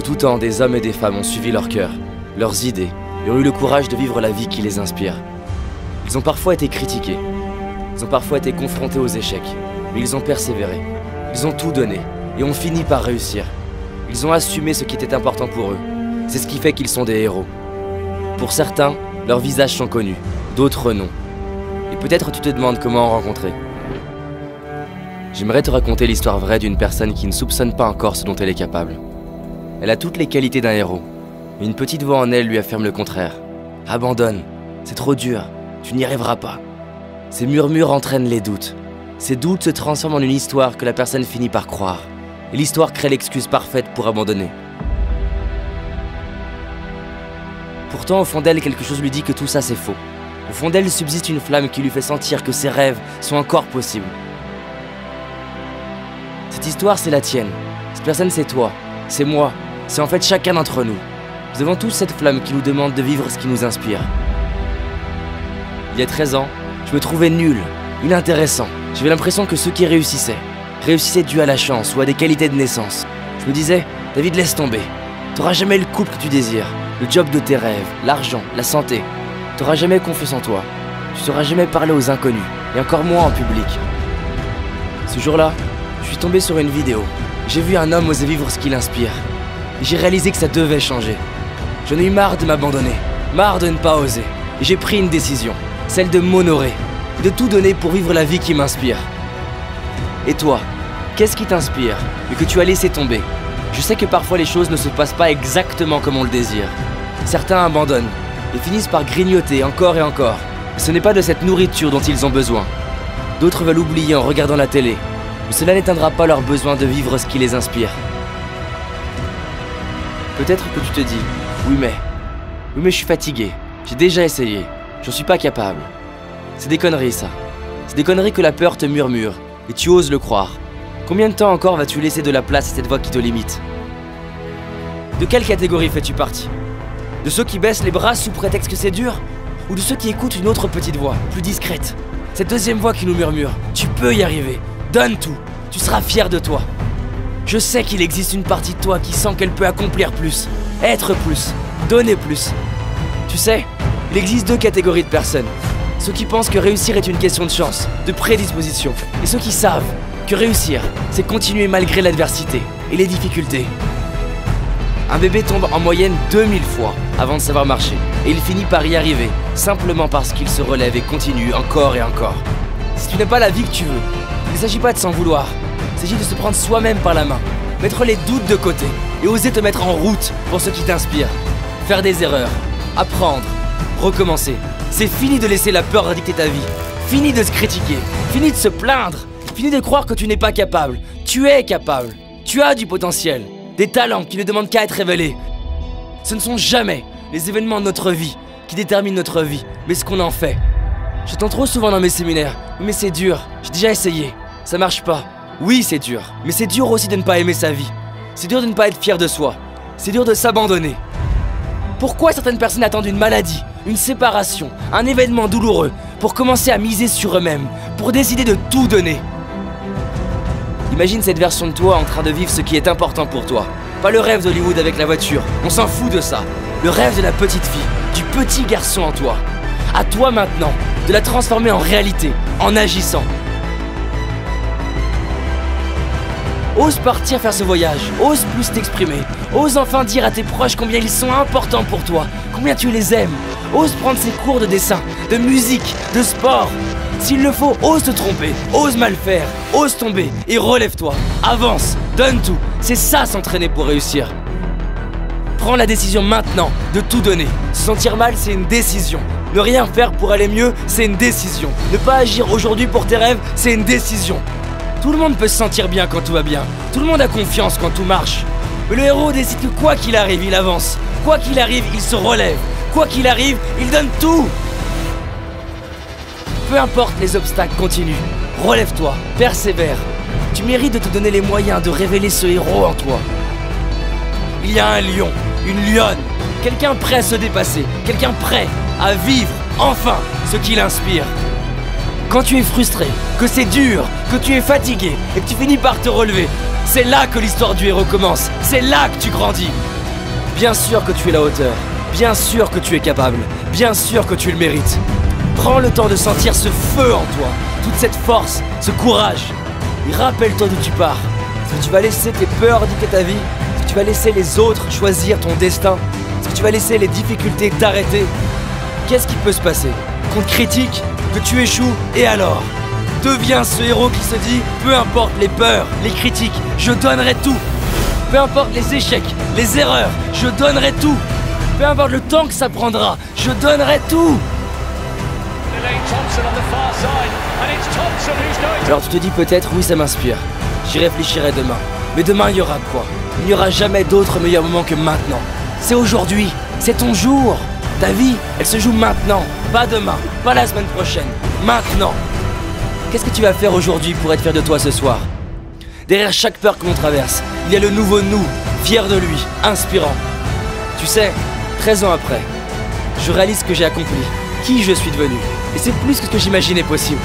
tout temps, des hommes et des femmes ont suivi leur cœur, leurs idées, et ont eu le courage de vivre la vie qui les inspire. Ils ont parfois été critiqués, ils ont parfois été confrontés aux échecs, mais ils ont persévéré. Ils ont tout donné, et ont fini par réussir. Ils ont assumé ce qui était important pour eux. C'est ce qui fait qu'ils sont des héros. Pour certains, leurs visages sont connus, d'autres non. Et peut-être tu te demandes comment en rencontrer. J'aimerais te raconter l'histoire vraie d'une personne qui ne soupçonne pas encore ce dont elle est capable. Elle a toutes les qualités d'un héros, mais une petite voix en elle lui affirme le contraire. Abandonne, c'est trop dur, tu n'y arriveras pas. Ces murmures entraînent les doutes. Ces doutes se transforment en une histoire que la personne finit par croire. Et l'histoire crée l'excuse parfaite pour abandonner. Pourtant, au fond d'elle, quelque chose lui dit que tout ça c'est faux. Au fond d'elle subsiste une flamme qui lui fait sentir que ses rêves sont encore possibles. Cette histoire, c'est la tienne. Cette personne, c'est toi. C'est moi. C'est en fait chacun d'entre nous. Nous avons tous cette flamme qui nous demande de vivre ce qui nous inspire. Il y a 13 ans, je me trouvais nul, inintéressant. J'avais l'impression que ceux qui réussissaient dû à la chance ou à des qualités de naissance. Je me disais, David, laisse tomber. T'auras jamais le couple que tu désires, le job de tes rêves, l'argent, la santé. T'auras jamais confiance en toi. Tu sauras jamais parler aux inconnus, et encore moins en public. Ce jour-là, je suis tombé sur une vidéo. J'ai vu un homme oser vivre ce qui l'inspire. Et j'ai réalisé que ça devait changer. J'en ai eu marre de m'abandonner, marre de ne pas oser. Et j'ai pris une décision, celle de m'honorer, de tout donner pour vivre la vie qui m'inspire. Et toi, qu'est-ce qui t'inspire, mais que tu as laissé tomber? Je sais que parfois les choses ne se passent pas exactement comme on le désire. Certains abandonnent et finissent par grignoter encore et encore. Mais ce n'est pas de cette nourriture dont ils ont besoin. D'autres veulent oublier en regardant la télé. Mais cela n'éteindra pas leur besoin de vivre ce qui les inspire. Peut-être que tu te dis, oui mais je suis fatigué, j'ai déjà essayé, j'en suis pas capable. C'est des conneries ça. C'est des conneries que la peur te murmure, et tu oses le croire. Combien de temps encore vas-tu laisser de la place à cette voix qui te limite? De quelle catégorie fais-tu partie? De ceux qui baissent les bras sous prétexte que c'est dur? Ou de ceux qui écoutent une autre petite voix, plus discrète? Cette deuxième voix qui nous murmure, tu peux y arriver. Donne tout, tu seras fier de toi. Je sais qu'il existe une partie de toi qui sent qu'elle peut accomplir plus, être plus, donner plus. Tu sais, il existe deux catégories de personnes. Ceux qui pensent que réussir est une question de chance, de prédisposition. Et ceux qui savent que réussir, c'est continuer malgré l'adversité et les difficultés. Un bébé tombe en moyenne 2000 fois avant de savoir marcher. Et il finit par y arriver, simplement parce qu'il se relève et continue encore et encore. Si tu n'as pas la vie que tu veux, il ne s'agit pas de s'en vouloir, il s'agit de se prendre soi-même par la main, mettre les doutes de côté et oser te mettre en route pour ce qui t'inspire. Faire des erreurs, apprendre, recommencer. C'est fini de laisser la peur dicter ta vie, fini de se critiquer, fini de se plaindre, fini de croire que tu n'es pas capable. Tu es capable, tu as du potentiel, des talents qui ne demandent qu'à être révélés. Ce ne sont jamais les événements de notre vie qui déterminent notre vie, mais ce qu'on en fait. J'entends trop souvent dans mes séminaires, mais c'est dur, j'ai déjà essayé, ça marche pas. Oui, c'est dur, mais c'est dur aussi de ne pas aimer sa vie. C'est dur de ne pas être fier de soi, c'est dur de s'abandonner. Pourquoi certaines personnes attendent une maladie, une séparation, un événement douloureux pour commencer à miser sur eux-mêmes, pour décider de tout donner? Imagine cette version de toi en train de vivre ce qui est important pour toi. Pas le rêve d'Hollywood avec la voiture, on s'en fout de ça. Le rêve de la petite fille, du petit garçon en toi. À toi maintenant de la transformer en réalité, en agissant. Ose partir faire ce voyage, ose plus t'exprimer, ose enfin dire à tes proches combien ils sont importants pour toi, combien tu les aimes. Ose prendre ces cours de dessin, de musique, de sport. S'il le faut, ose te tromper, ose mal faire, ose tomber et relève-toi. Avance, donne tout, c'est ça s'entraîner pour réussir. Prends la décision maintenant de tout donner. Se sentir mal, c'est une décision. Ne rien faire pour aller mieux, c'est une décision. Ne pas agir aujourd'hui pour tes rêves, c'est une décision. Tout le monde peut se sentir bien quand tout va bien. Tout le monde a confiance quand tout marche. Mais le héros décide que quoi qu'il arrive, il avance. Quoi qu'il arrive, il se relève. Quoi qu'il arrive, il donne tout. Peu importe les obstacles, continue. Relève-toi, persévère. Tu mérites de te donner les moyens de révéler ce héros en toi. Il y a un lion, une lionne, quelqu'un prêt à se dépasser, quelqu'un prêt à vivre enfin ce qui l'inspire. Quand tu es frustré, que c'est dur, que tu es fatigué et que tu finis par te relever, c'est là que l'histoire du héros commence, c'est là que tu grandis. Bien sûr que tu es à la hauteur. Bien sûr que tu es capable. Bien sûr que tu le mérites. Prends le temps de sentir ce feu en toi, toute cette force, ce courage. Et rappelle-toi d'où tu pars. Est-ce que tu vas laisser tes peurs dicter ta vie? Est-ce que tu vas laisser les autres choisir ton destin? Est-ce que tu vas laisser les difficultés t'arrêter? Qu'est-ce qui peut se passer? Qu'on te critique, que tu échoues, et alors? Deviens ce héros qui se dit, peu importe les peurs, les critiques, je donnerai tout. Peu importe les échecs, les erreurs, je donnerai tout. Peu importe le temps que ça prendra, je donnerai tout. Alors tu te dis peut-être, oui ça m'inspire. J'y réfléchirai demain. Mais demain il y aura quoi? Il n'y aura jamais d'autre meilleur moment que maintenant. C'est aujourd'hui, c'est ton jour. Ta vie, elle se joue maintenant, pas demain, pas la semaine prochaine, maintenant. Qu'est-ce que tu vas faire aujourd'hui pour être fier de toi ce soir? Derrière chaque peur que l'on traverse, il y a le nouveau nous, fier de lui, inspirant. Tu sais, 13 ans après, je réalise ce que j'ai accompli, qui je suis devenu. Et c'est plus que ce que j'imaginais possible.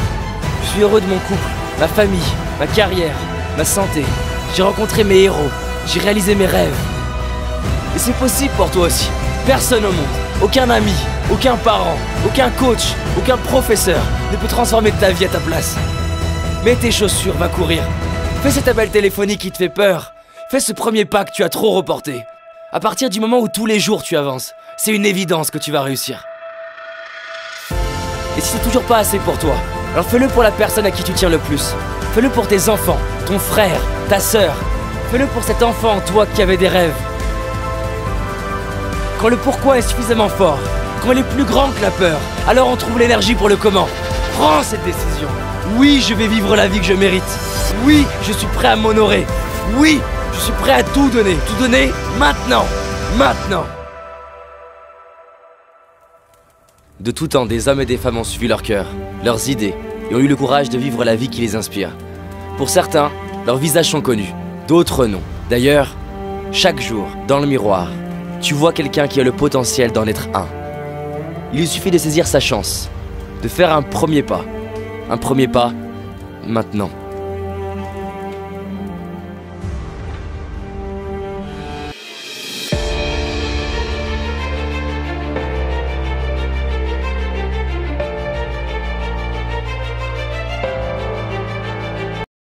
Je suis heureux de mon couple, ma famille, ma carrière, ma santé. J'ai rencontré mes héros, j'ai réalisé mes rêves. Et c'est possible pour toi aussi. Personne au monde, aucun ami, aucun parent, aucun coach, aucun professeur ne peut transformer ta vie à ta place. Mets tes chaussures, va courir. Fais cet appel téléphonique qui te fait peur. Fais ce premier pas que tu as trop reporté. À partir du moment où tous les jours tu avances, c'est une évidence que tu vas réussir. Et si c'est toujours pas assez pour toi, alors fais-le pour la personne à qui tu tiens le plus. Fais-le pour tes enfants, ton frère, ta sœur. Fais-le pour cet enfant en toi qui avait des rêves. Quand le pourquoi est suffisamment fort, quand il est plus grand que la peur, alors on trouve l'énergie pour le comment. Prends cette décision. Oui, je vais vivre la vie que je mérite. Oui, je suis prêt à m'honorer. Oui, je suis prêt à tout donner maintenant. Maintenant. De tout temps, des hommes et des femmes ont suivi leur cœur, leurs idées, et ont eu le courage de vivre la vie qui les inspire. Pour certains, leurs visages sont connus, d'autres non. D'ailleurs, chaque jour, dans le miroir, tu vois quelqu'un qui a le potentiel d'en être un. Il lui suffit de saisir sa chance, de faire un premier pas maintenant.